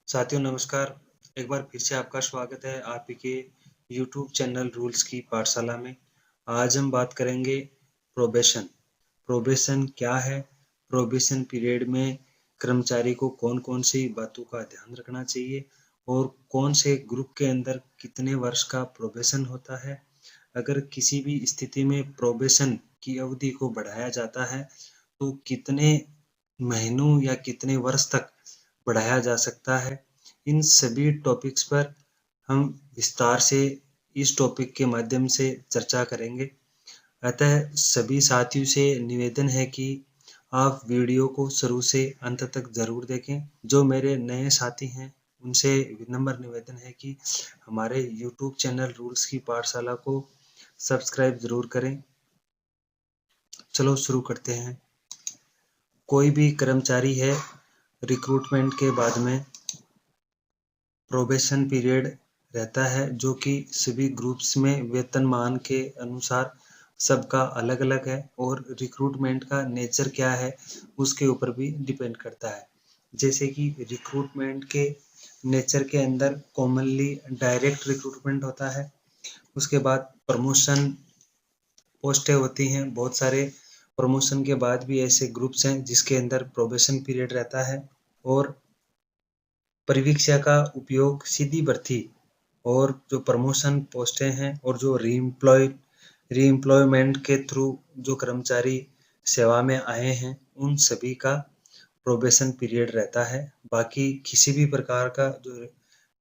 साथियों नमस्कार। एक बार फिर से आपका स्वागत है आप ही के यूट्यूब चैनल रूल्स की पाठशाला में। आज हम बात करेंगे प्रोबेशन। प्रोबेशन क्या है? प्रोबेशन पीरियड में कर्मचारी को कौन-कौन सी बातों का ध्यान रखना चाहिए और कौन से ग्रुप के अंदर कितने वर्ष का प्रोबेशन होता है। अगर किसी भी स्थिति में प्रोबेशन की अवधि को बढ़ाया जाता है तो कितने महीनों या कितने वर्ष तक बढ़ाया जा सकता है। इन सभी टॉपिक्स पर हम विस्तार से इस टॉपिक के माध्यम से चर्चा करेंगे। अतः सभी साथियों से निवेदन है कि आप वीडियो को शुरू से अंत तक ज़रूर देखें। जो मेरे नए साथी हैं उनसे विनम्र निवेदन है कि हमारे यूट्यूब चैनल रूल्स की पाठशाला को सब्सक्राइब ज़रूर करें। चलो शुरू करते हैं। कोई भी कर्मचारी है रिक्रूटमेंट के बाद में प्रोबेशन पीरियड रहता है जो कि सभी ग्रुप्स में वेतनमान के अनुसार सबका अलग-अलग है और रिक्रूटमेंट का नेचर क्या है उसके ऊपर भी डिपेंड करता है। जैसे कि रिक्रूटमेंट के नेचर के अंदर कॉमनली डायरेक्ट रिक्रूटमेंट होता है। उसके बाद प्रमोशन पोस्टें होती हैं। बहुत सारे प्रमोशन के बाद भी ऐसे ग्रुप्स हैं जिसके अंदर प्रोबेशन पीरियड रहता है और परिवीक्षा का उपयोग सीधी भर्ती और जो प्रमोशन पोस्टें हैं और जो रीएम्प्लॉयमेंट के थ्रू जो कर्मचारी सेवा में आए हैं उन सभी का प्रोबेशन पीरियड रहता है। बाकी किसी भी प्रकार का जो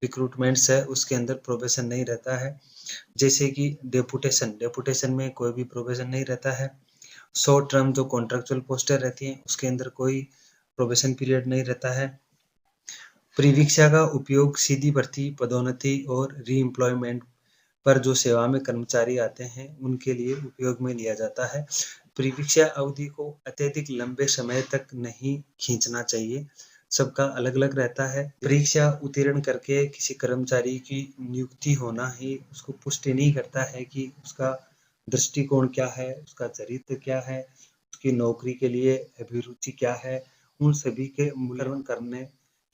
रिक्रूटमेंट्स है उसके अंदर प्रोबेशन नहीं रहता है। जैसे कि डेपुटेशन में कोई भी प्रोबेशन नहीं रहता है। शॉर्ट टर्म जो कॉन्ट्रेक्चुअल पोस्टें रहती हैं उसके अंदर कोई प्रोबेशन पीरियड नहीं रहता है। परिवीक्षा का उपयोग सीधी भर्ती, पदोन्नति और रीएम्प्लॉयमेंट पर जो सेवा में कर्मचारी आते हैं उनके लिए उपयोग में लिया जाता है। परिवीक्षा अवधि को अत्यधिक लंबे समय तक नहीं खींचना चाहिए। सबका अलग-अलग रहता है। परीक्षा उत्तीर्ण करके किसी कर्मचारी की नियुक्ति होना ही उसको पुष्टि नहीं करता है कि उसका दृष्टिकोण क्या है, उसका चरित्र क्या है, उसकी नौकरी के लिए अभिरुचि क्या है, उन सभी के मूल्यांकन करने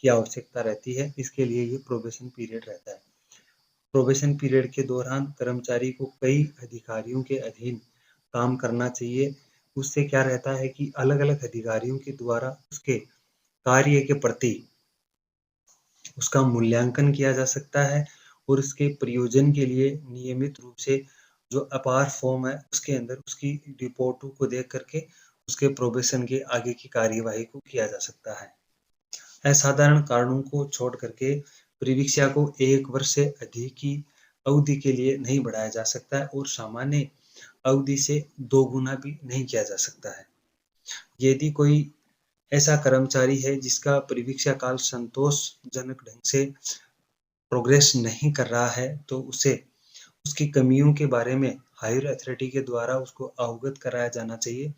की आवश्यकता रहती है। इसके लिए ये प्रोबेशन पीरियड रहता है। प्रोबेशन पीरियड के दौरान कर्मचारी को कई अधिकारियों के अधीन काम करना चाहिए। उससे क्या रहता है कि अलग-अलग अधिकारियों के द्वारा उसके कार्य के प्रति उसका मूल्यांकन किया जा सकता है और उसके प्रयोजन के लिए नियमित रूप से जो अपार फॉर्म है उसके अंदर उसकी रिपोर्टों को देख करके उसके प्रोबेशन के आगे की कार्यवाही को किया जा सकता है। असाधारण कारणों को छोड़ करके परिवीक्षा को 1 वर्ष से अधिक की अवधि के लिए नहीं बढ़ाया जा सकता है और सामान्य अवधि से 2 गुना भी नहीं किया जा सकता है। यदि कोई ऐसा कर्मचारी है जिसका परिवीक्षा काल संतोषजनक ढंग से प्रोग्रेस नहीं कर रहा है तो उसे उसकी कमियों के बारे में हायर अथॉरिटी के द्वारा उसको अवगत कराया जाना चाहिए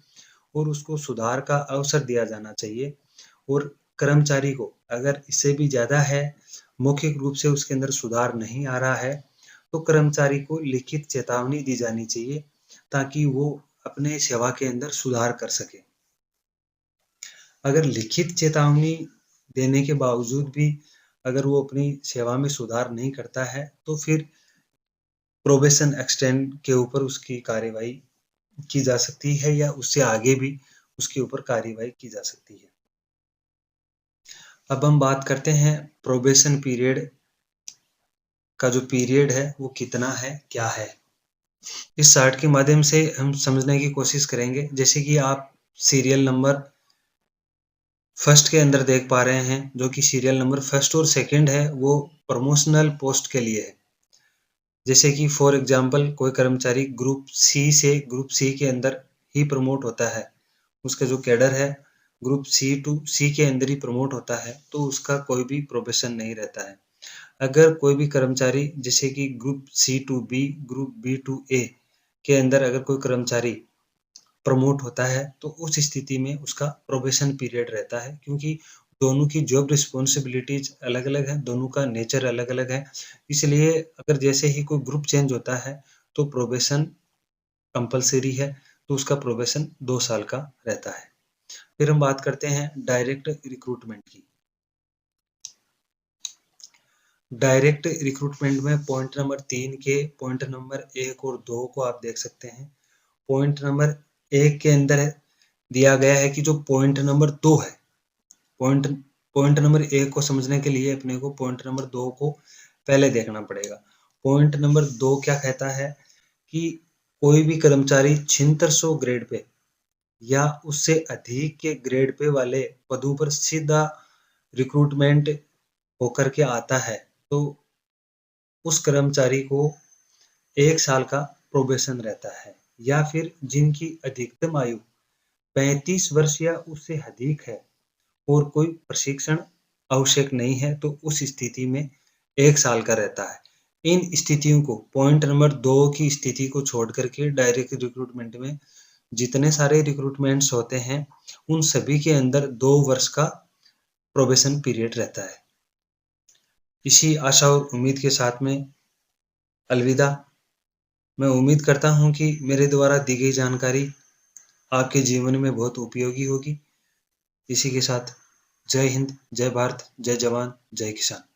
और उसको सुधार का अवसर दिया जाना चाहिए। और कर्मचारी को अगर इससे भी ज़्यादा है, मौखिक रूप से उसके अंदर सुधार नहीं आ रहा है, तो कर्मचारी को लिखित चेतावनी दी जानी चाहिए ताकि वो अपने सेवा के अंदर सुधार कर सके। अगर लिखित चेतावनी देने के बावजूद भी अगर वो अपनी सेवा में सुधार नहीं करता है, तो फिर प्रोबेशन एक्सटेंड के ऊपर उसकी कार्यवाही की जा सकती है या उससे आगे भी उसके ऊपर कार्यवाही की जा सकती है। अब हम बात करते हैं प्रोबेशन पीरियड का जो पीरियड है वो कितना है, क्या है? इस चार्ट के माध्यम से हम समझने की कोशिश करेंगे। जैसे कि आप सीरियल नंबर फर्स्ट के अंदर देख पा रहे हैं, जो कि सीरियल नंबर फर्स्ट और सेकंड है वो प्रमोशनल पोस्ट के लिए है। जैसे कि फॉर एग्जांपल कोई कर्मचारी ग्रुप सी से ग्रुप सी के अंदर ही प्रमोट होता है। उसका जो कैडर है ग्रुप सी टू सी के अंदर ही प्रमोट होता है तो उसका कोई भी प्रोबेशन नहीं रहता है। अगर कोई भी कर्मचारी जैसे कि group C to B, group B to A के अंदर अगर कोई कर्मचारी प्रमोट होता है तो उस स्थिति में उसका प्रोबेशन पीरियड रहता है क्योंकि दोनों की जॉब रिस्पॉन्सिबिलिटीज अलग-अलग है, दोनों का नेचर अलग-अलग है। इसलिए अगर जैसे ही कोई ग्रुप चेंज होता है तो प्रोबेशन कंपल्सरी है, तो उसका प्रोबेशन 2 साल का रहता है। फिर हम बात करते हैं डायरेक्ट रिक्रूटमेंट की। डायरेक्ट रिक्रूटमेंट में पॉइंट नंबर 3 के पॉइंट नंबर 1 और 2 को आप देख सकते हैं। पॉइंट नंबर 1 के अंदर दिया गया है कि जो पॉइंट नंबर 2 है, पॉइंट पॉइंट नंबर 1 को समझने के लिए अपने को पॉइंट नंबर 2 को पहले देखना पड़ेगा। पॉइंट नंबर 2 क्या कहता है कि कोई भी कर्मचारी 7600 ग्रेड पे या उससे अधिक के ग्रेड पे वाले पदों पर सीधा रिक्रूटमेंट होकर के आता है, तो उस कर्मचारी को 1 साल का प्रोबेशन रहता है। या फिर जिनकी अधिकतम आयु 35 वर्ष या उससे अधिक है और कोई प्रशिक्षण आवश्यक नहीं है, तो उस स्थिति में 1 साल का रहता है। इन स्थितियों को, पॉइंट नंबर 2 की स्थिति को छोड़ करके डायरेक्ट रिक्रूटमेंट में जितने सारे रिक्रूटमेंट्स होते हैं, उन सभी के अंदर 2 वर्ष का प्रोबेशन पीरियड रहता है। इसी आशा और उम्मीद के साथ में अलविदा। मैं उम्मीद करता हूँ कि मेरे द्वारा दी गई जानकारी आपके जीवन में बहुत उपयोगी होगी। इसी के साथ जय हिंद, जय भारत, जय जवान, जय किसान।